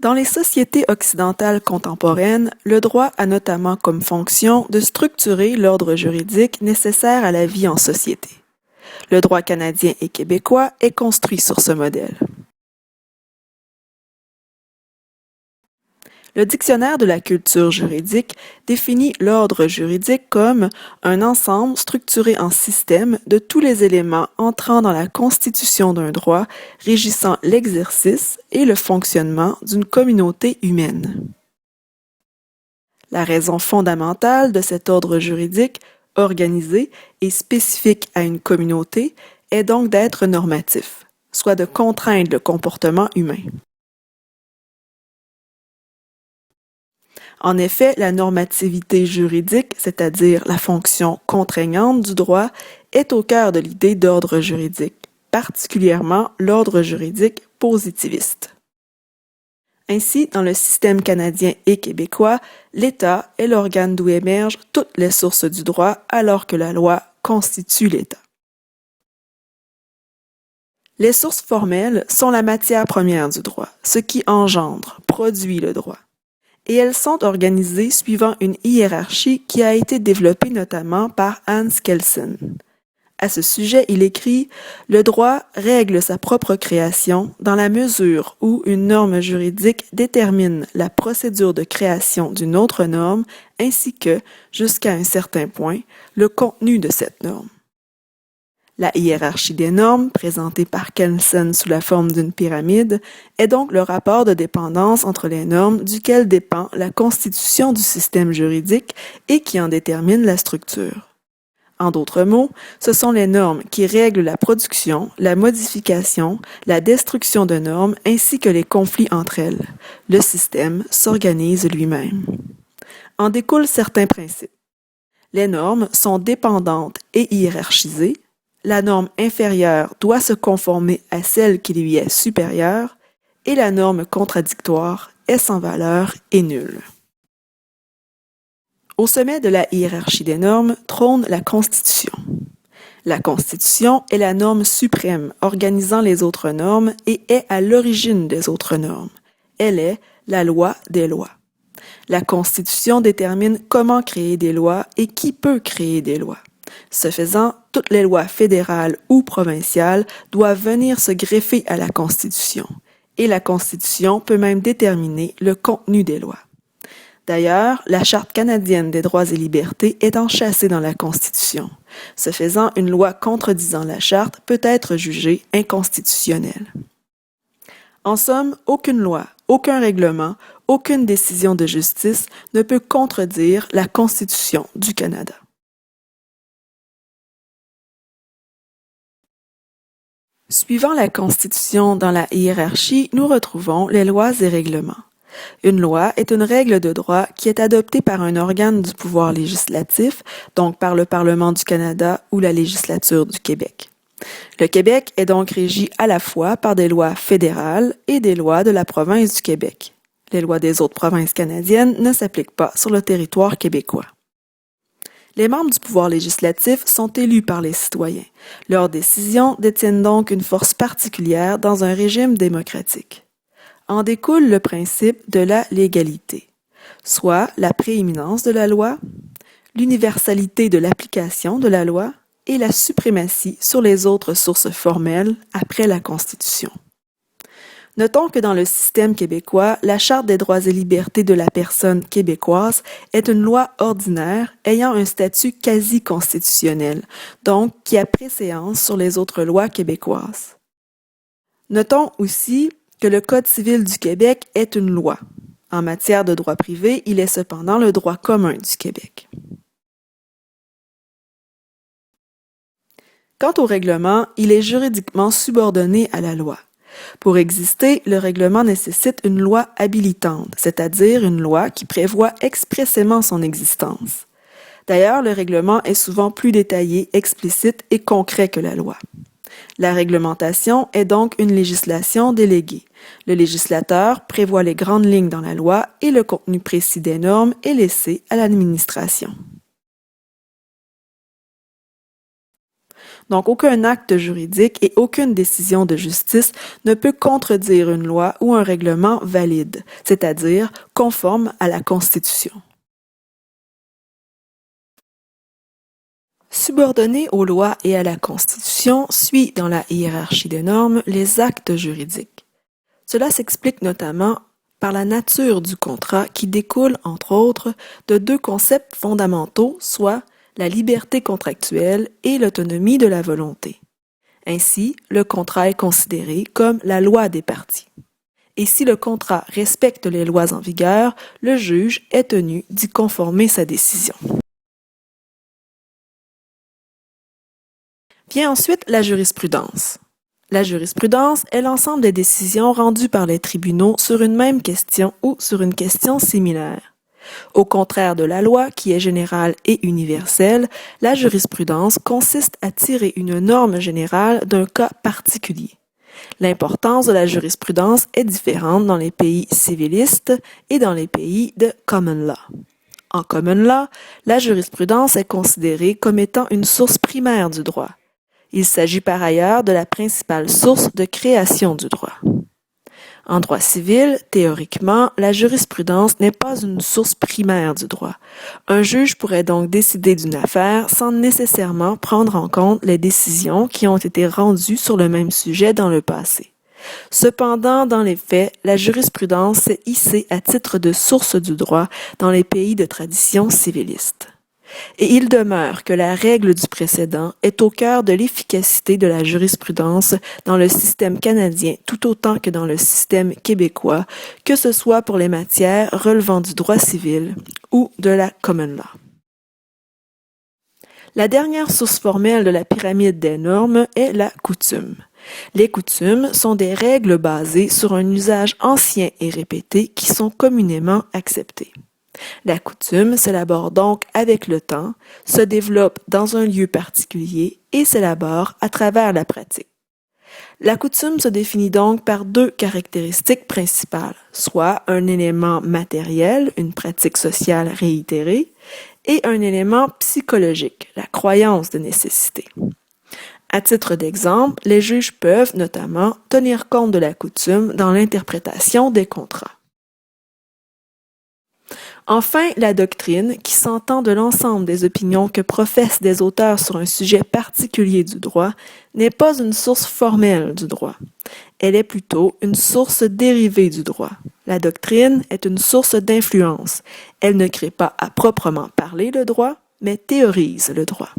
Dans les sociétés occidentales contemporaines, le droit a notamment comme fonction de structurer l'ordre juridique nécessaire à la vie en société. Le droit canadien et québécois est construit sur ce modèle. Le dictionnaire de la culture juridique définit l'ordre juridique comme un ensemble structuré en système de tous les éléments entrant dans la constitution d'un droit régissant l'exercice et le fonctionnement d'une communauté humaine. La raison fondamentale de cet ordre juridique, organisé et spécifique à une communauté, est donc d'être normatif, soit de contraindre le comportement humain. En effet, la normativité juridique, c'est-à-dire la fonction contraignante du droit, est au cœur de l'idée d'ordre juridique, particulièrement l'ordre juridique positiviste. Ainsi, dans le système canadien et québécois, l'État est l'organe d'où émergent toutes les sources du droit, alors que la loi constitue l'État. Les sources formelles sont la matière première du droit, ce qui engendre, produit le droit. Et elles sont organisées suivant une hiérarchie qui a été développée notamment par Hans Kelsen. À ce sujet, il écrit « Le droit règle sa propre création dans la mesure où une norme juridique détermine la procédure de création d'une autre norme ainsi que, jusqu'à un certain point, le contenu de cette norme. » La hiérarchie des normes, présentée par Kelsen sous la forme d'une pyramide, est donc le rapport de dépendance entre les normes duquel dépend la constitution du système juridique et qui en détermine la structure. En d'autres mots, ce sont les normes qui règlent la production, la modification, la destruction de normes ainsi que les conflits entre elles. Le système s'organise lui-même. En découlent certains principes. Les normes sont dépendantes et hiérarchisées. La norme inférieure doit se conformer à celle qui lui est supérieure et la norme contradictoire est sans valeur et nulle. Au sommet de la hiérarchie des normes trône la Constitution. La Constitution est la norme suprême organisant les autres normes et est à l'origine des autres normes. Elle est la loi des lois. La Constitution détermine comment créer des lois et qui peut créer des lois. Ce faisant, toutes les lois fédérales ou provinciales doivent venir se greffer à la Constitution, et la Constitution peut même déterminer le contenu des lois. D'ailleurs, la Charte canadienne des droits et libertés est enchâssée dans la Constitution. Ce faisant, une loi contredisant la Charte peut être jugée inconstitutionnelle. En somme, aucune loi, aucun règlement, aucune décision de justice ne peut contredire la Constitution du Canada. Suivant la Constitution dans la hiérarchie, nous retrouvons les lois et règlements. Une loi est une règle de droit qui est adoptée par un organe du pouvoir législatif, donc par le Parlement du Canada ou la législature du Québec. Le Québec est donc régi à la fois par des lois fédérales et des lois de la province du Québec. Les lois des autres provinces canadiennes ne s'appliquent pas sur le territoire québécois. Les membres du pouvoir législatif sont élus par les citoyens. Leurs décisions détiennent donc une force particulière dans un régime démocratique. En découle le principe de la légalité, soit la prééminence de la loi, l'universalité de l'application de la loi et la suprématie sur les autres sources formelles après la Constitution. Notons que dans le système québécois, la Charte des droits et libertés de la personne québécoise est une loi ordinaire ayant un statut quasi-constitutionnel, donc qui a préséance sur les autres lois québécoises. Notons aussi que le Code civil du Québec est une loi. En matière de droit privé, il est cependant le droit commun du Québec. Quant au règlement, il est juridiquement subordonné à la loi. Pour exister, le règlement nécessite une loi habilitante, c'est-à-dire une loi qui prévoit expressément son existence. D'ailleurs, le règlement est souvent plus détaillé, explicite et concret que la loi. La réglementation est donc une législation déléguée. Le législateur prévoit les grandes lignes dans la loi et le contenu précis des normes est laissé à l'administration. Donc, aucun acte juridique et aucune décision de justice ne peut contredire une loi ou un règlement valide, c'est-à-dire conforme à la Constitution. Subordonné aux lois et à la Constitution suit dans la hiérarchie des normes les actes juridiques. Cela s'explique notamment par la nature du contrat qui découle, entre autres, de deux concepts fondamentaux, soit la liberté contractuelle et l'autonomie de la volonté. Ainsi, le contrat est considéré comme la loi des parties. Et si le contrat respecte les lois en vigueur, le juge est tenu d'y conformer sa décision. Vient ensuite la jurisprudence. La jurisprudence est l'ensemble des décisions rendues par les tribunaux sur une même question ou sur une question similaire. Au contraire de la loi, qui est générale et universelle, la jurisprudence consiste à tirer une norme générale d'un cas particulier. L'importance de la jurisprudence est différente dans les pays civilistes et dans les pays de common law. En common law, la jurisprudence est considérée comme étant une source primaire du droit. Il s'agit par ailleurs de la principale source de création du droit. En droit civil, théoriquement, la jurisprudence n'est pas une source primaire du droit. Un juge pourrait donc décider d'une affaire sans nécessairement prendre en compte les décisions qui ont été rendues sur le même sujet dans le passé. Cependant, dans les faits, la jurisprudence s'est hissée à titre de source du droit dans les pays de tradition civiliste. Et il demeure que la règle du précédent est au cœur de l'efficacité de la jurisprudence dans le système canadien tout autant que dans le système québécois, que ce soit pour les matières relevant du droit civil ou de la common law. La dernière source formelle de la pyramide des normes est la coutume. Les coutumes sont des règles basées sur un usage ancien et répété qui sont communément acceptées. La coutume s'élabore donc avec le temps, se développe dans un lieu particulier et s'élabore à travers la pratique. La coutume se définit donc par deux caractéristiques principales, soit un élément matériel, une pratique sociale réitérée, et un élément psychologique, la croyance de nécessité. À titre d'exemple, les juges peuvent notamment tenir compte de la coutume dans l'interprétation des contrats. Enfin, la doctrine, qui s'entend de l'ensemble des opinions que professent des auteurs sur un sujet particulier du droit, n'est pas une source formelle du droit. Elle est plutôt une source dérivée du droit. La doctrine est une source d'influence. Elle ne crée pas à proprement parler le droit, mais théorise le droit.